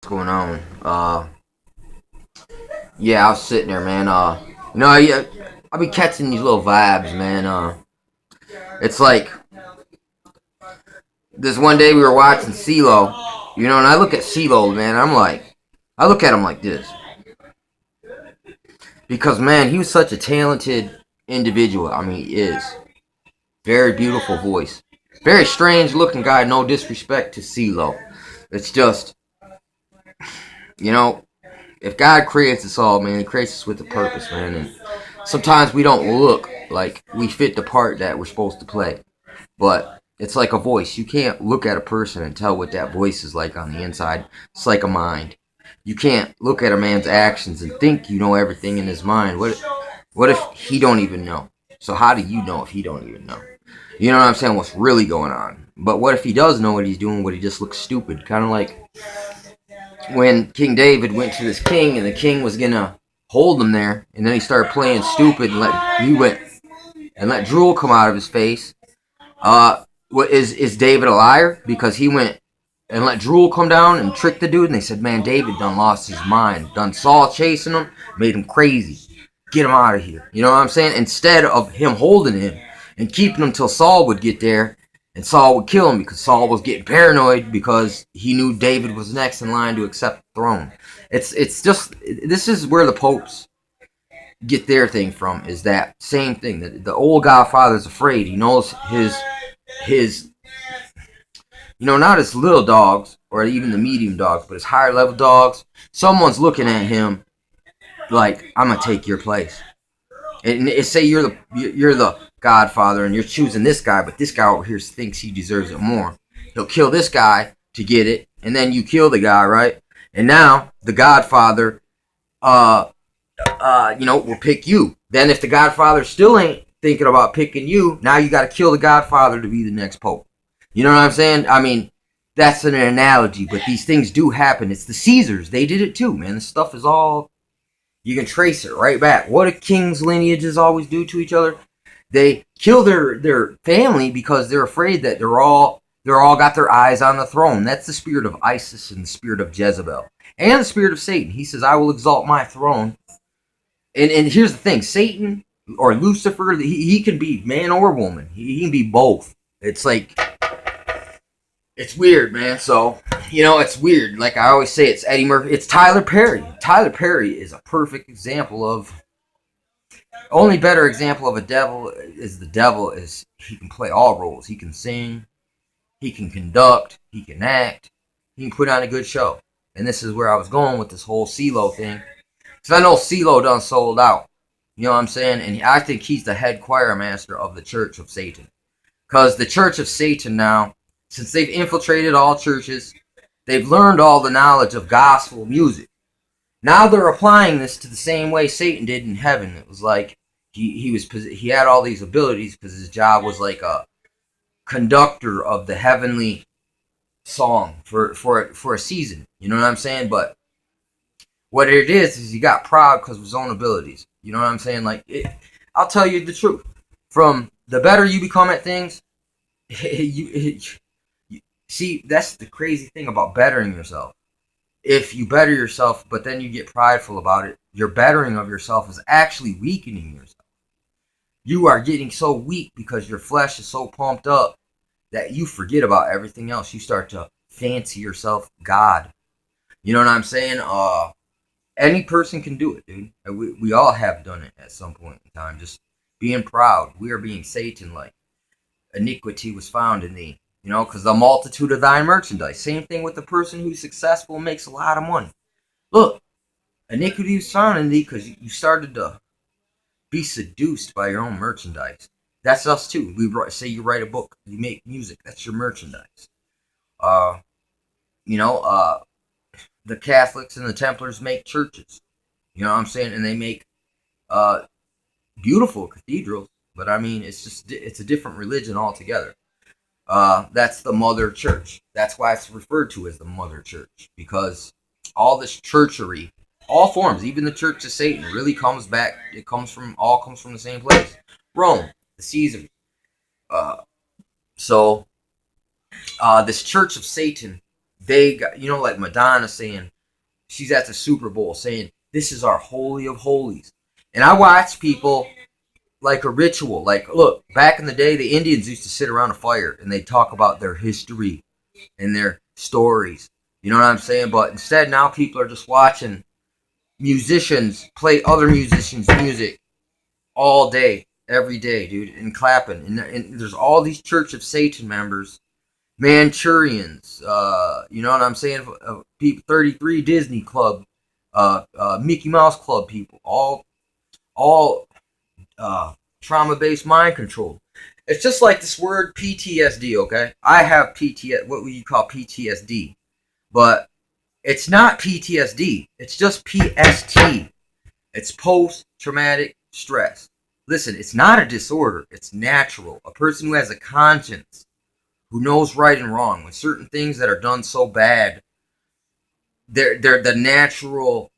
Going on? Yeah, I was sitting there, man. Yeah, I be catching these little vibes, man. It's like this one day we were watching CeeLo, and I look at CeeLo, man. I look at him like this because, man, he was such a talented individual. I mean, he is very beautiful voice, very strange looking guy. No disrespect to CeeLo, it's just you know if God creates us all, man, He creates us with a purpose, man. And sometimes we don't look like we fit the part that we're supposed to play. But it's like a voice. You can't look at a person and tell what that voice is like on the inside. It's like a mind. You can't look at a man's actions and think you know everything in his mind. What if he don't even know? So how do you know if he don't even know? You know what I'm saying? What's really going on? But what if he does know what he's doing, but he just looks stupid? Kind of like when King David went to this king, and the king was gonna hold him there, and then he started playing stupid, and let drool come out of his face. What is David a liar because he went and let drool come down and trick the dude? And they said, man, David done lost his mind, done Saul chasing him, made him crazy. Get him out of here. You know what I'm saying? Instead of him holding him and keeping him till Saul would get there, and Saul would kill him because Saul was getting paranoid because he knew David was next in line to accept the throne. It's just this is where the popes get their thing from, is that same thing. The old Godfather's afraid. He knows his not his little dogs or even the medium dogs, but his higher level dogs. Someone's looking at him like, I'm gonna take your place. And say you're the Godfather and you're choosing this guy, but this guy over here thinks he deserves it more. He'll kill this guy to get it, and then you kill the guy, right? And now the Godfather, will pick you. Then if the Godfather still ain't thinking about picking you, now you got to kill the Godfather to be the next pope. You know what I'm saying? I mean, that's an analogy, but these things do happen. It's the Caesars. They did it too, man. This stuff is all, you can trace it right back. What do kings' lineages always do to each other? They kill their family because they're afraid that they're all got their eyes on the throne. That's the spirit of Isis and the spirit of Jezebel and the spirit of Satan. He says, I will exalt my throne. And here's the thing, Satan or Lucifer, he can be man or woman. He can be both. It's like, it's weird, man. So, it's weird. Like I always say, it's Eddie Murphy. It's Tyler Perry. Tyler Perry is a perfect example of, only better example of a devil is the devil is he can play all roles. He can sing, he can conduct, he can act, he can put on a good show. And this is where I was going with this whole CeeLo thing. Because I know CeeLo done sold out. You know what I'm saying? And I think he's the head choir master of the Church of Satan. Because the Church of Satan now, since they've infiltrated all churches, they've learned all the knowledge of gospel music. Now they're applying this to the same way Satan did in heaven. It was like he had all these abilities because his job was like a conductor of the heavenly song for a season. You know what I'm saying? But what it is he got proud because of his own abilities. You know what I'm saying? I'll tell you the truth. From the better you become at things, you see, that's the crazy thing about bettering yourself. If you better yourself, but then you get prideful about it, your bettering of yourself is actually weakening yourself. You are getting so weak because your flesh is so pumped up that you forget about everything else. You start to fancy yourself God. You know what I'm saying? Any person can do it, dude. We all have done it at some point in time. Just being proud. We are being Satan-like. Iniquity was found in thee. Because the multitude of thy merchandise. Same thing with the person who's successful and makes a lot of money. Look, iniquity was found in thee because you started to be seduced by your own merchandise. That's us too. Say you write a book, you make music. That's your merchandise. Uh, you know, uh, the Catholics and the Templars make churches. You know what I'm saying? And they make uh, beautiful cathedrals. But I mean, it's a different religion altogether. That's the mother church. That's why it's referred to as the mother church, because all this churchery, all forms, even the Church of Satan, really comes back. It comes from the same place, Rome, the Caesars. Uh, so this Church of Satan, they got, like Madonna saying, she's at the Super Bowl saying, "This is our holy of holies." And I watch people like a ritual. Like, look, back in the day, the Indians used to sit around a fire and they'd talk about their history and their stories. You know what I'm saying? But instead, now people are just watching musicians play other musicians' music all day, every day, dude, and clapping. And there's all these Church of Satan members, Manchurians, you know what I'm saying? People, 33 Disney Club, Mickey Mouse Club people, all trauma-based mind control. It's just like this word PTSD, okay? I have PTSD, what would you call PTSD? But it's not PTSD. It's just PST. It's post-traumatic stress. Listen, it's not a disorder. It's natural. A person who has a conscience, who knows right and wrong, when certain things that are done so bad, they're the natural,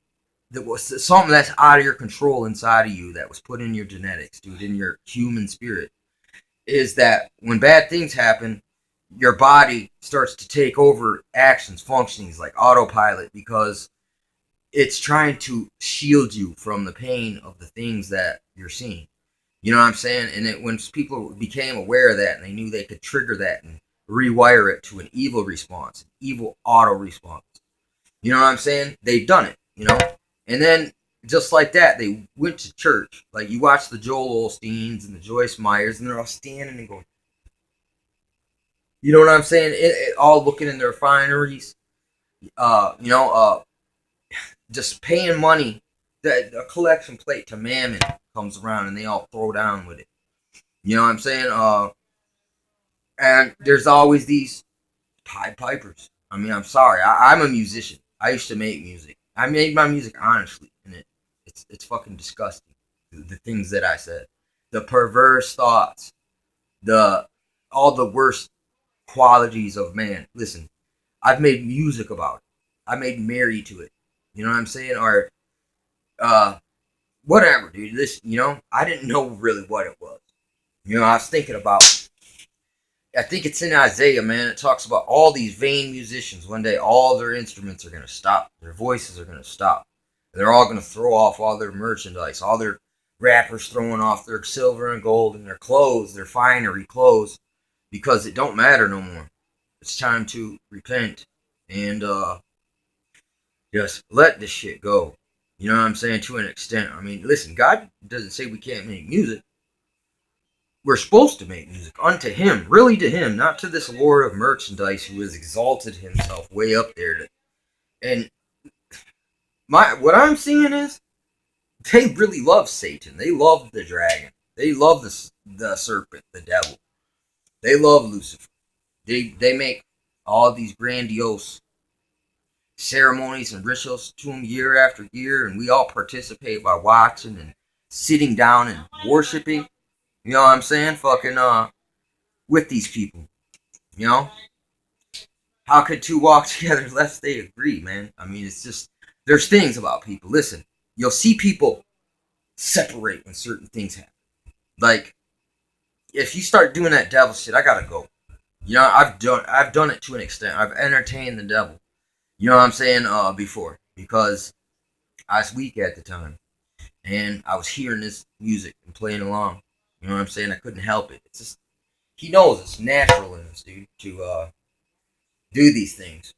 that was something that's out of your control inside of you, that was put in your genetics, dude, in your human spirit, is that when bad things happen, your body starts to take over actions, functionings like autopilot, because it's trying to shield you from the pain of the things that you're seeing. You know what I'm saying? And when people became aware of that and they knew they could trigger that and rewire it to an evil response, an evil auto response, you know what I'm saying? They've done it, you know? And then, just like that, they went to church. Like, you watch the Joel Osteens and the Joyce Meyers, and they're all standing and going, you know what I'm saying? All looking in their fineries, you know, just paying money. A collection plate to Mammon comes around, and they all throw down with it. You know what I'm saying? And there's always these Pied Pipers. I mean, I'm sorry. I'm a musician. I used to make music. I made my music honestly, and it's fucking disgusting. The things that I said, the perverse thoughts, the all the worst qualities of man. Listen, I've made music about it. I made Mary to it. You know what I'm saying? Or whatever, dude. Listen, you know, I didn't know really what it was. You know, I was thinking about, I think it's in Isaiah, man. It talks about all these vain musicians. One day, all their instruments are going to stop. Their voices are going to stop. They're all going to throw off all their merchandise. All their rappers throwing off their silver and gold and their clothes, their finery clothes, because it don't matter no more. It's time to repent and just let this shit go. You know what I'm saying? To an extent. I mean, listen, God doesn't say we can't make music. We're supposed to make music unto Him, really to Him, not to this lord of merchandise who has exalted himself way up there. And what I'm seeing is they really love Satan. They love the dragon. They love the serpent, the devil. They love Lucifer. They make all these grandiose ceremonies and rituals to him year after year, and we all participate by watching and sitting down and worshiping. You know what I'm saying? Fucking with these people. You know? How could two walk together unless they agree, man? I mean, it's just, there's things about people. Listen, you'll see people separate when certain things happen. Like, if you start doing that devil shit, I gotta go. You know, I've done it to an extent. I've entertained the devil. You know what I'm saying? Before, because I was weak at the time, and I was hearing this music and playing along. You know what I'm saying? I couldn't help it. It's just, he knows it's natural in us, dude, to do these things.